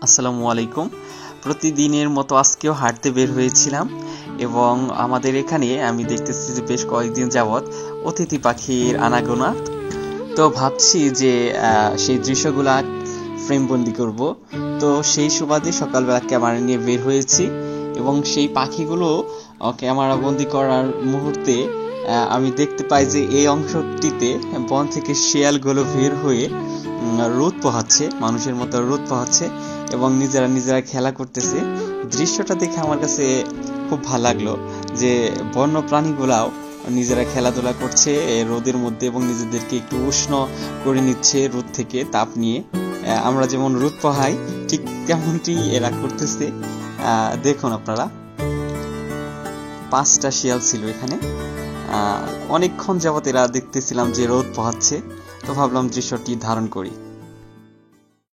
আসসালামু আলাইকুম। প্রতিদিনের মতো আজকেও হাঁটতে বের হয়েছিলাম এবং আমাদের এখানে আমি দেখতেছি যে বেশ কয়েকদিন যাবৎ অতিথি পাখির আনাগোনা। তো ভাবছি যে সেই দৃশ্যগুলা ফ্রেমবন্দি করব। তো সেই সুবাদে সকালবেলা ক্যামেরা নিয়ে বের হয়েছি এবং সেই পাখিগুলো ক্যামেরা বন্দি করার মুহূর্তে আমি দেখতে পাই যে এই অংশটিতে বন থেকে শিয়ালগুলো বের হয়ে রোদ পোহাচ্ছে, মানুষের মতো রোদ পোহাচ্ছে এবং নিজেরা খেলা করতেছে। দৃশ্যটা দেখে আমার কাছে খুব ভালো লাগলো যে বন্য প্রাণীগুলাও নিজেরা খেলাধুলা করছে রোদের মধ্যে এবং নিজেদেরকে একটু উষ্ণ করে নিচ্ছে রোদ থেকে তাপ নিয়ে। আমরা যেমন রোদ পোহাই ঠিক তেমনটি এরা করতেছে। দেখুন আপনারা, 5টা শিয়াল ছিল এখানে। অনেকক্ষণ যাবত এরা দেখতেছিলাম যে রোদ পোহাচ্ছে, তো ভাবলাম দৃশ্যটি ধারণ করি।